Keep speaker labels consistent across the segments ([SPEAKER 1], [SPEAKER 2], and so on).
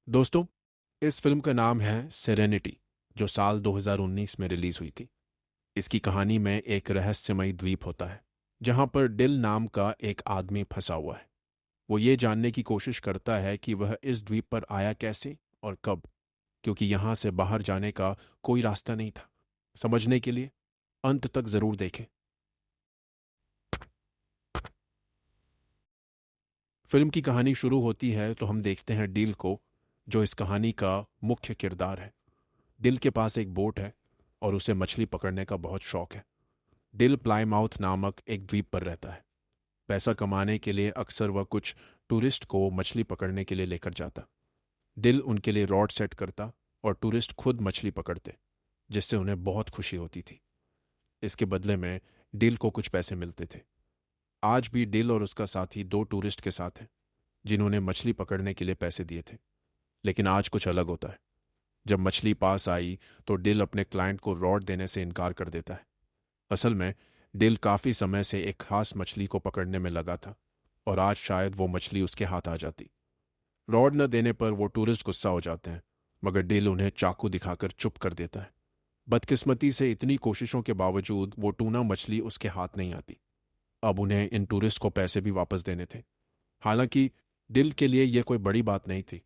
[SPEAKER 1] दोस्तों, इस फिल्म का नाम है सेरेनिटी, जो साल 2019 में रिलीज हुई थी। इसकी कहानी में एक रहस्यमयी द्वीप होता है जहां पर डिल नाम का एक आदमी फंसा हुआ है। वो ये जानने की कोशिश करता है कि वह इस द्वीप पर आया कैसे और कब, क्योंकि यहां से बाहर जाने का कोई रास्ता नहीं था। समझने के लिए अंत तक जरूर देखें। फिल्म की कहानी शुरू होती है तो हम देखते हैं डील को, जो इस कहानी का मुख्य किरदार है। डिल के पास एक बोट है और उसे मछली पकड़ने का बहुत शौक है। डिल प्लाईमाउथ नामक एक द्वीप पर रहता है। पैसा कमाने के लिए अक्सर वह कुछ टूरिस्ट को मछली पकड़ने के लिए लेकर जाता। डिल उनके लिए रॉड सेट करता और टूरिस्ट खुद मछली पकड़ते, जिससे उन्हें बहुत खुशी होती थी। इसके बदले में डिल को कुछ पैसे मिलते थे। आज भी डिल और उसका साथी दो टूरिस्ट के साथ हैं जिन्होंने मछली पकड़ने के लिए पैसे दिए थे। लेकिन आज कुछ अलग होता है। जब मछली पास आई तो डिल अपने क्लाइंट को रॉड देने से इनकार कर देता है। असल में डिल काफी समय से एक खास मछली को पकड़ने में लगा था और आज शायद वो मछली उसके हाथ आ जाती। रॉड न देने पर वो टूरिस्ट गुस्सा हो जाते हैं, मगर डिल उन्हें चाकू दिखाकर चुप कर देता है। बदकिस्मती से इतनी कोशिशों के बावजूद वो टूना मछली उसके हाथ नहीं आती। अब उन्हें इन टूरिस्ट को पैसे भी वापस देने थे। हालांकि डिल के लिए यह कोई बड़ी बात नहीं थी,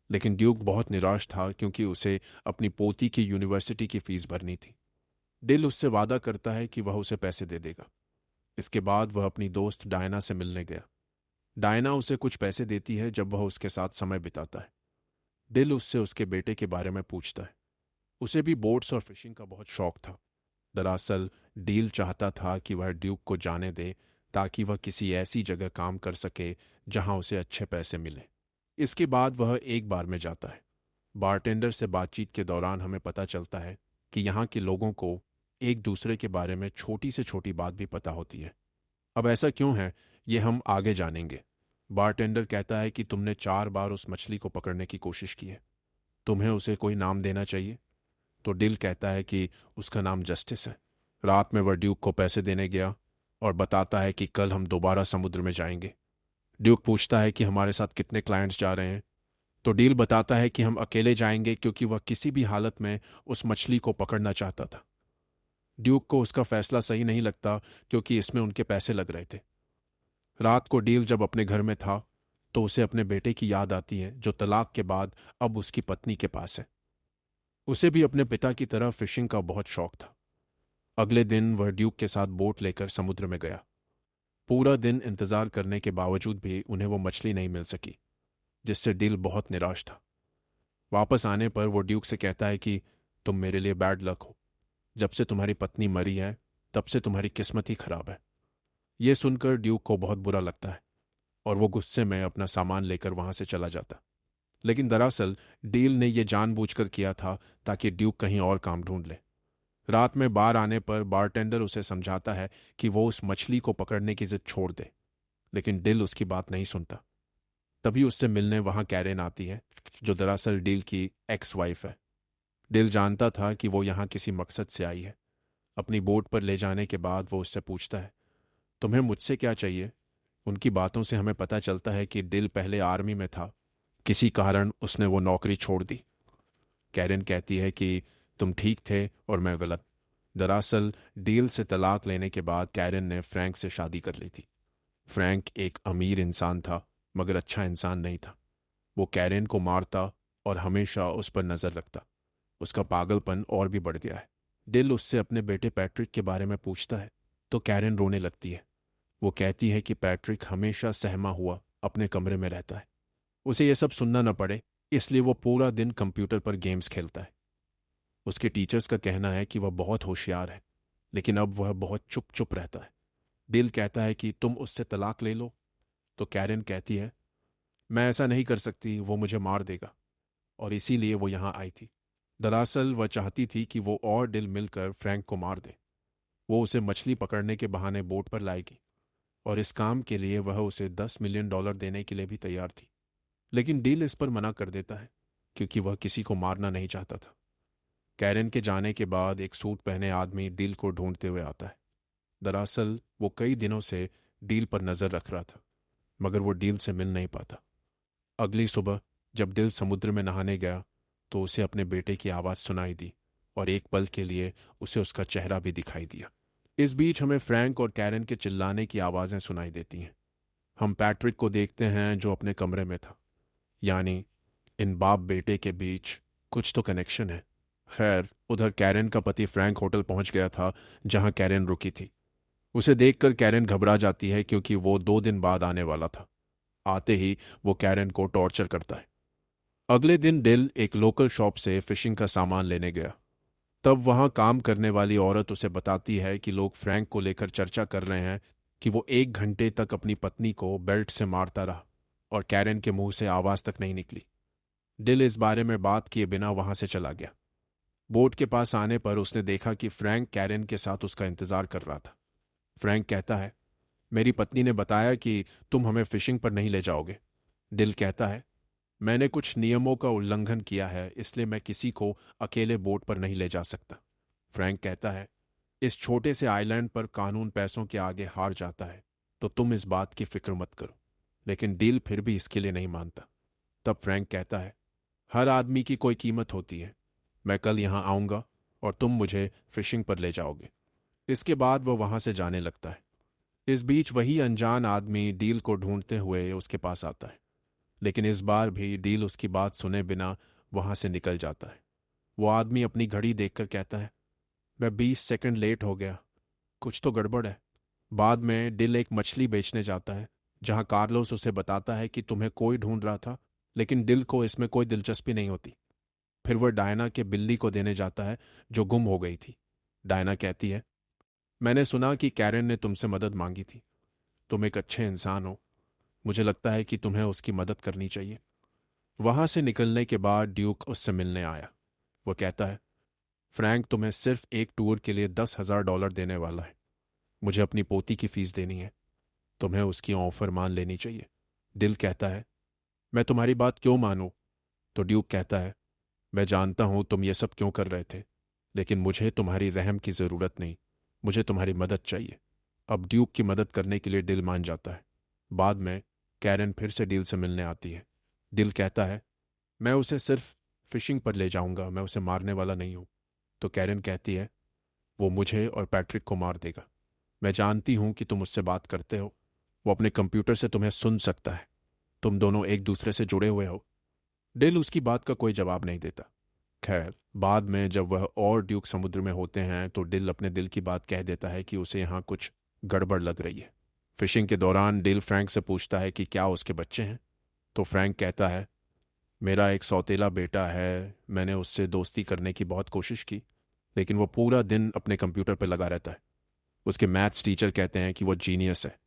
[SPEAKER 1] लेकिन ड्यूक बहुत निराश था क्योंकि उसे अपनी पोती की यूनिवर्सिटी की फीस भरनी थी। डिल उससे वादा करता है कि वह उसे पैसे दे देगा। इसके बाद वह अपनी दोस्त डायना से मिलने गया। डायना उसे कुछ पैसे देती है जब वह उसके साथ समय बिताता है। डिल उससे उसके बेटे के बारे में पूछता है। उसे भी बोट्स और फिशिंग का बहुत शौक था। दरअसल डील चाहता था कि वह ड्यूक को जाने दे ताकि वह किसी ऐसी जगह काम कर सके जहां उसे अच्छे पैसे मिले। इसके बाद वह एक बार में जाता है। बारटेंडर से बातचीत के दौरान हमें पता चलता है कि यहाँ के लोगों को एक दूसरे के बारे में छोटी से छोटी बात भी पता होती है। अब ऐसा क्यों है, ये हम आगे जानेंगे। बारटेंडर कहता है कि तुमने 4 बार उस मछली को पकड़ने की कोशिश की है। तुम्हें उसे कोई नाम देना चाहिए। तो डिल कहता है कि उसका नाम जस्टिस है। रात में वह ड्यूक को पैसे देने गया और बताता है कि कल हम दोबारा समुद्र में जाएंगे। ड्यूक पूछता है कि हमारे साथ कितने क्लाइंट्स जा रहे हैं। तो डील बताता है कि हम अकेले जाएंगे क्योंकि वह किसी भी हालत में उस मछली को पकड़ना चाहता था। ड्यूक को उसका फैसला सही नहीं लगता क्योंकि इसमें उनके पैसे लग रहे थे। रात को डील जब अपने घर में था तो उसे अपने बेटे की याद आती है, जो तलाक के बाद अब उसकी पत्नी के पास है। उसे भी अपने पिता की तरह फिशिंग का बहुत शौक था। अगले दिन वह ड्यूक के साथ बोट लेकर समुद्र में गया। पूरा दिन इंतजार करने के बावजूद भी उन्हें वो मछली नहीं मिल सकी, जिससे डील बहुत निराश था। वापस आने पर वो ड्यूक से कहता है कि तुम मेरे लिए बैड लक हो। जब से तुम्हारी पत्नी मरी है तब से तुम्हारी किस्मत ही खराब है। ये सुनकर ड्यूक को बहुत बुरा लगता है और वो गुस्से में अपना सामान लेकर वहां से चला जाता। लेकिन दरअसल डील ने यह जानबूझकर किया था ताकि ड्यूक कहीं और काम ढूंढ ले। रात में बार आने पर बारटेंडर उसे समझाता है कि वो उस मछली को पकड़ने की जिद छोड़ दे, लेकिन डिल उसकी बात नहीं सुनता। तभी उससे मिलने वहां कैरेन आती है, जो दरअसल डील की एक्स वाइफ है। डिल जानता था कि वो यहाँ किसी मकसद से आई है। अपनी बोट पर ले जाने के बाद वो उससे पूछता है, तुम्हें मुझसे क्या चाहिए। उनकी बातों से हमें पता चलता है कि डिल पहले आर्मी में था। किसी कारण उसने वो नौकरी छोड़ दी। कैरेन कहती है कि तुम ठीक थे और मैं गलत। दरअसल डील से तलाक लेने के बाद कैरेन ने फ्रैंक से शादी कर ली थी। फ्रैंक एक अमीर इंसान था, मगर अच्छा इंसान नहीं था। वो कैरेन को मारता और हमेशा उस पर नजर रखता। उसका पागलपन और भी बढ़ गया है। डिल उससे अपने बेटे पैट्रिक के बारे में पूछता है तो कैरेन रोने लगती है। वो कहती है कि पैट्रिक हमेशा सहमा हुआ अपने कमरे में रहता है। उसे यह सब सुनना न पड़े इसलिए वो पूरा दिन कंप्यूटर पर गेम्स खेलता है। उसके टीचर्स का कहना है कि वह बहुत होशियार है, लेकिन अब वह बहुत चुप चुप रहता है। डिल कहता है कि तुम उससे तलाक ले लो। तो कैरेन कहती है, मैं ऐसा नहीं कर सकती, वो मुझे मार देगा, और इसीलिए वो यहाँ आई थी। दरअसल वह चाहती थी कि वो और डिल मिलकर फ्रैंक को मार दे। वो उसे मछली पकड़ने के बहाने बोट पर लाएगी और इस काम के लिए वह उसे $10 मिलियन देने के लिए भी तैयार थी। लेकिन डील इस पर मना कर देता है क्योंकि वह किसी को मारना नहीं चाहता था। कैरेन के जाने के बाद एक सूट पहने आदमी डील को ढूंढते हुए आता है। दरअसल वो कई दिनों से डील पर नजर रख रहा था, मगर वो डील से मिल नहीं पाता। अगली सुबह जब डिल समुद्र में नहाने गया तो उसे अपने बेटे की आवाज़ सुनाई दी और एक पल के लिए उसे उसका चेहरा भी दिखाई दिया। इस बीच हमें फ्रैंक और कैरन के चिल्लाने की आवाज़ें सुनाई देती हैं। हम पैट्रिक को देखते हैं जो अपने कमरे में था। यानी इन बाप बेटे के बीच कुछ तो कनेक्शन है। खैर, उधर कैरन का पति फ्रैंक होटल पहुंच गया था जहां कैरन रुकी थी। उसे देखकर कैरन घबरा जाती है क्योंकि वो 2 दिन बाद आने वाला था। आते ही वो कैरन को टॉर्चर करता है। अगले दिन डिल एक लोकल शॉप से फिशिंग का सामान लेने गया। तब वहां काम करने वाली औरत उसे बताती है कि लोग फ्रैंक को लेकर चर्चा कर रहे हैं कि वो 1 घंटे तक अपनी पत्नी को बेल्ट से मारता रहा और कैरन के मुंह से आवाज तक नहीं निकली। डिल इस बारे में बात किए बिना वहां से चला गया। बोट के पास आने पर उसने देखा कि फ्रैंक कैरन के साथ उसका इंतजार कर रहा था। फ्रैंक कहता है, मेरी पत्नी ने बताया कि तुम हमें फिशिंग पर नहीं ले जाओगे। डिल कहता है, मैंने कुछ नियमों का उल्लंघन किया है, इसलिए मैं किसी को अकेले बोट पर नहीं ले जा सकता। फ्रैंक कहता है, इस छोटे से आइलैंड पर कानून पैसों के आगे हार जाता है, तो तुम इस बात की फिक्र मत करो। लेकिन डिल फिर भी इसके लिए नहीं मानता। तब फ्रैंक कहता है, हर आदमी की कोई कीमत होती है। मैं कल यहां आऊंगा और तुम मुझे फिशिंग पर ले जाओगे। इसके बाद वह वहां से जाने लगता है। इस बीच वही अनजान आदमी डील को ढूंढते हुए उसके पास आता है, लेकिन इस बार भी डील उसकी बात सुने बिना वहां से निकल जाता है। वो आदमी अपनी घड़ी देखकर कहता है, मैं 20 सेकंड लेट हो गया, कुछ तो गड़बड़ है। बाद में डिल एक मछली बेचने जाता है जहां कार्लोस उसे बताता है कि तुम्हें कोई ढूंढ रहा था, लेकिन डिल को इसमें कोई दिलचस्पी नहीं होती। फिर वह डायना के बिल्ली को देने जाता है जो गुम हो गई थी। डायना कहती है, मैंने सुना कि कैरन ने तुमसे मदद मांगी थी। तुम एक अच्छे इंसान हो, मुझे लगता है कि तुम्हें उसकी मदद करनी चाहिए। वहां से निकलने के बाद ड्यूक उससे मिलने आया। वो कहता है, फ्रैंक तुम्हें सिर्फ एक टूर के लिए $10,000 देने वाला है। मुझे अपनी पोती की फीस देनी है, तुम्हें उसकी ऑफर मान लेनी चाहिए। डिल कहता है, मैं तुम्हारी बात क्यों मानूं? तो ड्यूक कहता है, मैं जानता हूं तुम ये सब क्यों कर रहे थे, लेकिन मुझे तुम्हारी रहम की जरूरत नहीं, मुझे तुम्हारी मदद चाहिए। अब ड्यूक की मदद करने के लिए डिल मान जाता है। बाद में कैरन फिर से डिल से मिलने आती है। डिल कहता है, मैं उसे सिर्फ फिशिंग पर ले जाऊंगा, मैं उसे मारने वाला नहीं हूं। तो कैरन कहती है, वो मुझे और पैट्रिक को मार देगा। मैं जानती हूं कि तुम उससे बात करते हो, वो अपने कंप्यूटर से तुम्हें सुन सकता है। तुम दोनों एक दूसरे से जुड़े हुए हो। डिल उसकी बात का कोई जवाब नहीं देता। खैर, बाद में जब वह और ड्यूक समुद्र में होते हैं तो डिल अपने दिल की बात कह देता है कि उसे यहाँ कुछ गड़बड़ लग रही है। फिशिंग के दौरान डिल फ्रैंक से पूछता है कि क्या उसके बच्चे हैं। तो फ्रैंक कहता है, मेरा एक सौतेला बेटा है, मैंने उससे दोस्ती करने की बहुत कोशिश की, लेकिन वो पूरा दिन अपने कंप्यूटर पर लगा रहता है। उसके मैथ्स टीचर कहते हैं कि वो जीनियस है,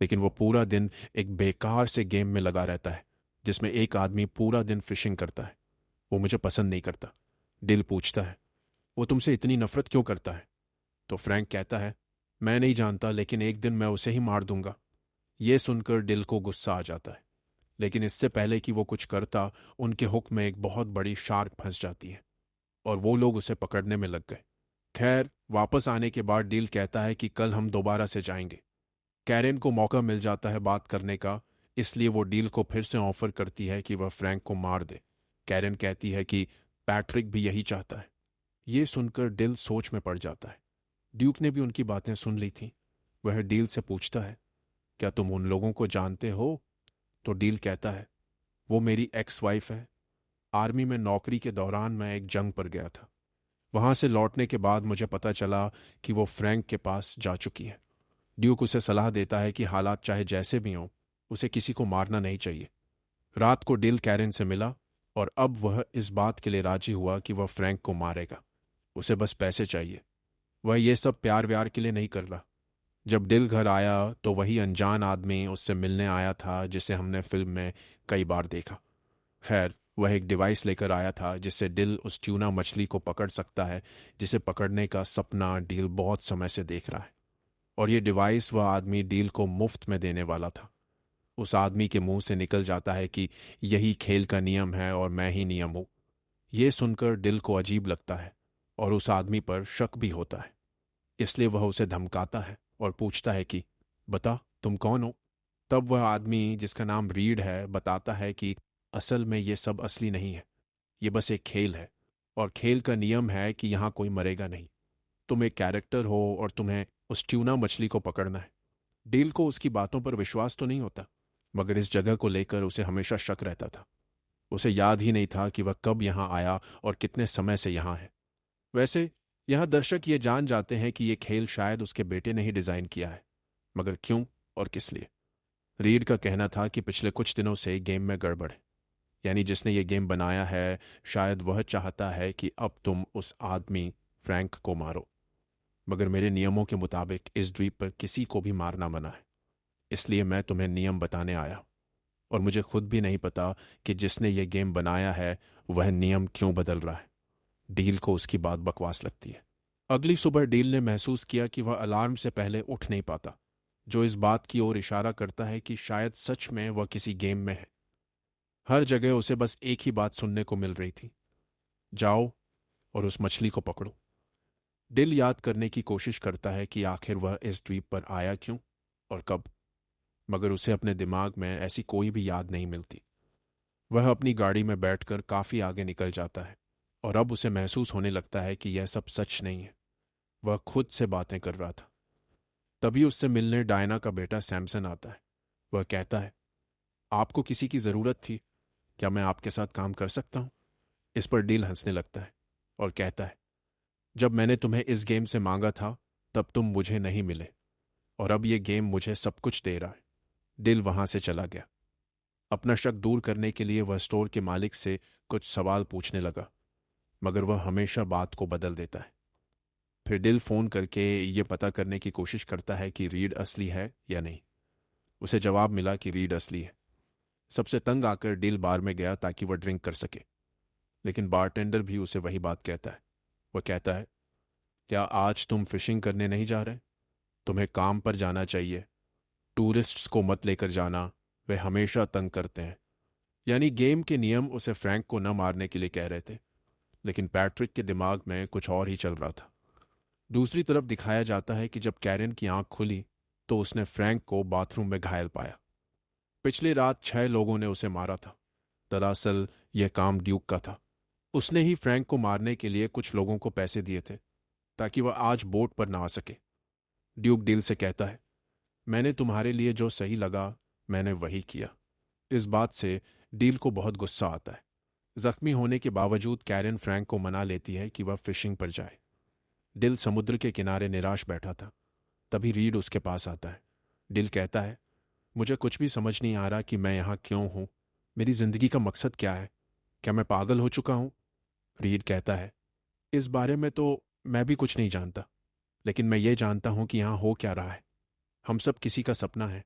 [SPEAKER 1] लेकिन वो पूरा दिन एक बेकार से गेम में लगा रहता है जिसमें एक आदमी पूरा दिन फिशिंग करता है। वो मुझे पसंद नहीं करता। डिल पूछता है, वो तुमसे इतनी नफरत क्यों करता है? तो फ्रैंक कहता है, मैं नहीं जानता, लेकिन एक दिन मैं उसे ही मार दूंगा। ये सुनकर डिल को गुस्सा आ जाता है, लेकिन इससे पहले कि वो कुछ करता, उनके हुक में एक बहुत बड़ी शार्क फंस जाती है और वो लोग उसे पकड़ने में लग गए। खैर, वापस आने के बाद डिल कहता है कि कल हम दोबारा से जाएंगे। कैरन को मौका मिल जाता है बात करने का, इसलिए वो डील को फिर से ऑफर करती है कि वह फ्रैंक को मार दे। कैरन कहती है कि पैट्रिक भी यही चाहता है। ये सुनकर डिल सोच में पड़ जाता है। ड्यूक ने भी उनकी बातें सुन ली थीं। वह डील से पूछता है, क्या तुम उन लोगों को जानते हो? तो डील कहता है, वो मेरी एक्स वाइफ है। आर्मी में नौकरी के दौरान मैं एक जंग पर गया था। वहां से लौटने के बाद मुझे पता चला कि वो फ्रैंक के पास जा चुकी है। ड्यूक उसे सलाह देता है कि हालात चाहे जैसे भी हों, उसे किसी को मारना नहीं चाहिए। रात को डिल कैरन से मिला और अब वह इस बात के लिए राजी हुआ कि वह फ्रैंक को मारेगा। उसे बस पैसे चाहिए। वह ये सब प्यार व्यार के लिए नहीं कर रहा। जब डिल घर आया तो वही अनजान आदमी उससे मिलने आया था जिसे हमने फिल्म में कई बार देखा। खैर, वह एक डिवाइस लेकर आया था जिससे डिल उस ट्यूना मछली को पकड़ सकता है जिसे पकड़ने का सपना डील बहुत समय से देख रहा है। और ये डिवाइस वह आदमी डील को मुफ्त में देने वाला था। उस आदमी के मुंह से निकल जाता है कि यही खेल का नियम है और मैं ही नियम हूं। ये सुनकर डिल को अजीब लगता है और उस आदमी पर शक भी होता है। इसलिए वह उसे धमकाता है और पूछता है कि, बता तुम कौन हो? तब वह आदमी, जिसका नाम रीड है, बताता है कि असल में ये सब असली नहीं है, ये बस एक खेल है, और खेल का नियम है कि यहाँ कोई मरेगा नहीं। तुम एक कैरेक्टर हो और तुम्हें उस ट्यूना मछली को पकड़ना है। डील को उसकी बातों पर विश्वास तो नहीं होता, मगर इस जगह को लेकर उसे हमेशा शक रहता था। उसे याद ही नहीं था कि वह कब यहाँ आया और कितने समय से यहाँ है। वैसे यहाँ दर्शक ये जान जाते हैं कि ये खेल शायद उसके बेटे ने ही डिज़ाइन किया है, मगर क्यों और किस लिए? रीड का कहना था कि पिछले कुछ दिनों से गेम में गड़बड़ है, यानी जिसने ये गेम बनाया है शायद वह चाहता है कि अब तुम उस आदमी फ्रैंक को मारो। मगर मेरे नियमों के मुताबिक इस द्वीप पर किसी को भी मारना मना है, इसलिए मैं तुम्हें नियम बताने आया। और मुझे खुद भी नहीं पता कि जिसने ये गेम बनाया है वह नियम क्यों बदल रहा है। डील को उसकी बात बकवास लगती है। अगली सुबह डील ने महसूस किया कि वह अलार्म से पहले उठ नहीं पाता, जो इस बात की ओर इशारा करता है कि शायद सच में वह किसी गेम में है। हर जगह उसे बस एक ही बात सुनने को मिल रही थी, जाओ और उस मछली को पकड़ो। डिल याद करने की कोशिश करता है कि आखिर वह इस द्वीप पर आया क्यों और कब, मगर उसे अपने दिमाग में ऐसी कोई भी याद नहीं मिलती। वह अपनी गाड़ी में बैठकर काफी आगे निकल जाता है, और अब उसे महसूस होने लगता है कि यह सब सच नहीं है। वह खुद से बातें कर रहा था। तभी उससे मिलने डायना का बेटा सैमसन आता है। वह कहता है, आपको किसी की जरूरत थी, क्या मैं आपके साथ काम कर सकता हूं? इस पर डील हंसने लगता है और कहता है, जब मैंने तुम्हें इस गेम से मांगा था तब तुम मुझे नहीं मिले, और अब ये गेम मुझे सब कुछ दे रहा है। डिल वहां से चला गया। अपना शक दूर करने के लिए वह स्टोर के मालिक से कुछ सवाल पूछने लगा, मगर वह हमेशा बात को बदल देता है। फिर डिल फोन करके ये पता करने की कोशिश करता है कि रीड असली है या नहीं। उसे जवाब मिला कि रीड असली है। सबसे तंग आकर डिल बार में गया ताकि वह ड्रिंक कर सके, लेकिन बारटेंडर भी उसे वही बात कहता है। वह कहता है, क्या आज तुम फिशिंग करने नहीं जा रहे? तुम्हें काम पर जाना चाहिए। टूरिस्ट्स को मत लेकर जाना, वे हमेशा तंग करते हैं। यानी गेम के नियम उसे फ्रैंक को न मारने के लिए कह रहे थे, लेकिन पैट्रिक के दिमाग में कुछ और ही चल रहा था। दूसरी तरफ दिखाया जाता है कि जब कैरन की आंख खुली तो उसने फ्रैंक को बाथरूम में घायल पाया। पिछली रात 6 लोगों ने उसे मारा था। दरअसल यह काम ड्यूक का था। उसने ही फ्रैंक को मारने के लिए कुछ लोगों को पैसे दिए थे ताकि वह आज बोट पर ना आ सके। ड्यूक डील से कहता है, मैंने तुम्हारे लिए जो सही लगा मैंने वही किया। इस बात से डील को बहुत गुस्सा आता है। जख्मी होने के बावजूद कैरन फ्रैंक को मना लेती है कि वह फिशिंग पर जाए। डिल समुद्र के किनारे निराश बैठा था। तभी रीड उसके पास आता है। डिल कहता है, मुझे कुछ भी समझ नहीं आ रहा कि मैं यहाँ क्यों हूँ। मेरी जिंदगी का मकसद क्या है? क्या मैं पागल हो चुका हूँ? रीड कहता है, इस बारे में तो मैं भी कुछ नहीं जानता, लेकिन मैं ये जानता हूँ कि यहाँ हो क्या रहा है। हम सब किसी का सपना है,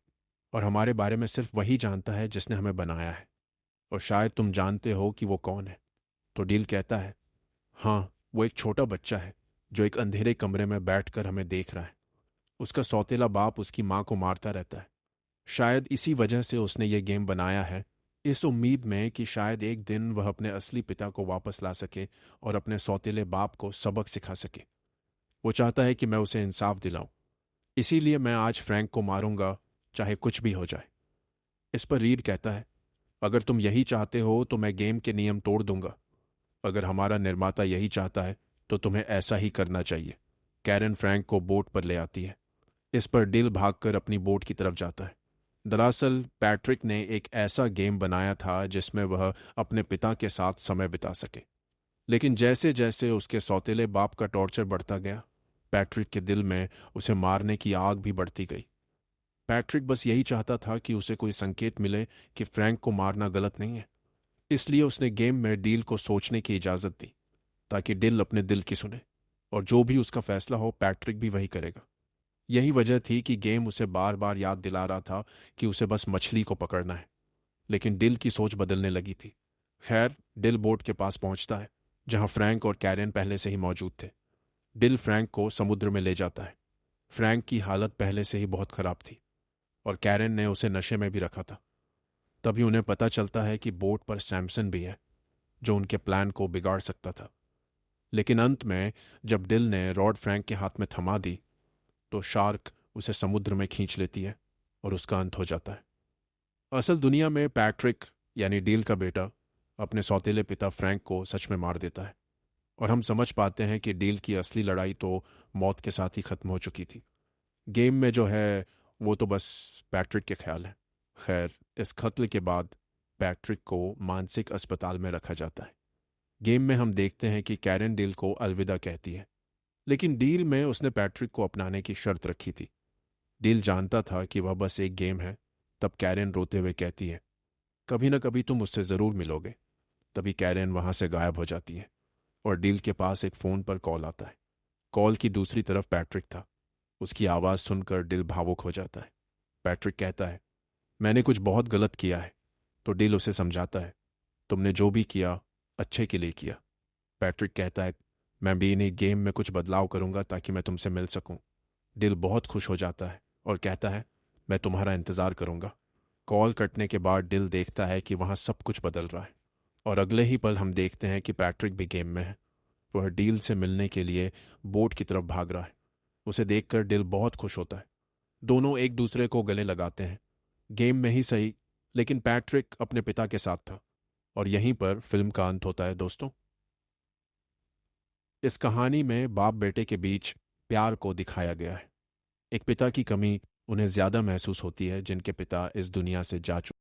[SPEAKER 1] और हमारे बारे में सिर्फ वही जानता है जिसने हमें बनाया है। और शायद तुम जानते हो कि वो कौन है। तो डील कहता है, हाँ, वो एक छोटा बच्चा है जो एक अंधेरे कमरे में बैठकर हमें देख रहा है। उसका सौतेला बाप उसकी माँ को मारता रहता है। शायद इसी वजह से उसने ये गेम बनाया है, इस उम्मीद में कि शायद एक दिन वह अपने असली पिता को वापस ला सके और अपने सौतेले बाप को सबक सिखा सके। वो चाहता है कि मैं उसे इंसाफ दिलाऊं। इसीलिए मैं आज फ्रैंक को मारूंगा, चाहे कुछ भी हो जाए। इस पर रीड कहता है, अगर तुम यही चाहते हो तो मैं गेम के नियम तोड़ दूंगा। अगर हमारा निर्माता यही चाहता है तो तुम्हें ऐसा ही करना चाहिए। कैरन फ्रैंक को बोट पर ले आती है। इस पर डिल भागकर अपनी बोट की तरफ जाता है। दरअसल पैट्रिक ने एक ऐसा गेम बनाया था जिसमें वह अपने पिता के साथ समय बिता सके। लेकिन जैसे जैसे उसके सौतेले बाप का टॉर्चर बढ़ता गया, पैट्रिक के दिल में उसे मारने की आग भी बढ़ती गई। पैट्रिक बस यही चाहता था कि उसे कोई संकेत मिले कि फ्रैंक को मारना गलत नहीं है। इसलिए उसने गेम में डील को सोचने की इजाजत दी, ताकि डिल अपने दिल की सुने, और जो भी उसका फैसला हो पैट्रिक भी वही करेगा। यही वजह थी कि गेम उसे बार बार याद दिला रहा था कि उसे बस मछली को पकड़ना है। लेकिन डिल की सोच बदलने लगी थी। खैर, डिल बोट के पास पहुंचता है जहां फ्रैंक और कैरन पहले से ही मौजूद थे। डिल फ्रैंक को समुद्र में ले जाता है। फ्रैंक की हालत पहले से ही बहुत खराब थी, और कैरन ने उसे नशे में भी रखा था। तभी उन्हें पता चलता है कि बोट पर सैमसन भी है, जो उनके प्लान को बिगाड़ सकता था। लेकिन अंत में जब डिल ने रॉड फ्रैंक के हाथ में थमा दी तो शार्क उसे समुद्र में खींच लेती है और उसका अंत हो जाता है। असल दुनिया में पैट्रिक यानी डील का बेटा अपने सौतेले पिता फ्रैंक को सच में मार देता है और हम समझ पाते हैं कि डील की असली लड़ाई तो मौत के साथ ही खत्म हो चुकी थी। गेम में जो है वो तो बस पैट्रिक के ख्याल है। खैर, इस कत्ल के बाद पैट्रिक को मानसिक अस्पताल में रखा जाता है। गेम में हम देखते हैं कि कैरन डील को अलविदा कहती है, लेकिन डील में उसने पैट्रिक को अपनाने की शर्त रखी थी। डील जानता था कि वह बस एक गेम है। तब कैरन रोते हुए कहती है, कभी ना कभी तुम मुझसे ज़रूर मिलोगे। तभी कैरन वहां से गायब हो जाती है और डील के पास एक फ़ोन पर कॉल आता है। कॉल की दूसरी तरफ पैट्रिक था। उसकी आवाज़ सुनकर डील भावुक हो जाता है। पैट्रिक कहता है, मैंने कुछ बहुत गलत किया है। तो डील उसे समझाता है, तुमने जो भी किया अच्छे के लिए किया। पैट्रिक कहता है, मैं भी इन्हीं गेम में कुछ बदलाव करूंगा ताकि मैं तुमसे मिल सकूं। डील बहुत खुश हो जाता है और कहता है, मैं तुम्हारा इंतज़ार करूंगा। कॉल कटने के बाद डील देखता है कि वहां सब कुछ बदल रहा है और अगले ही पल हम देखते हैं कि पैट्रिक भी गेम में है। वह डील से मिलने के लिए बोट की तरफ भाग रहा है। उसे देखकर डील बहुत खुश होता है। दोनों एक दूसरे को गले लगाते हैं। गेम में ही सही, लेकिन पैट्रिक अपने पिता के साथ था। और यहीं पर फिल्म का अंत होता है दोस्तों। इस कहानी में बाप बेटे के बीच प्यार को दिखाया गया है। एक पिता की कमी उन्हें ज्यादा महसूस होती है जिनके पिता इस दुनिया से जा चुके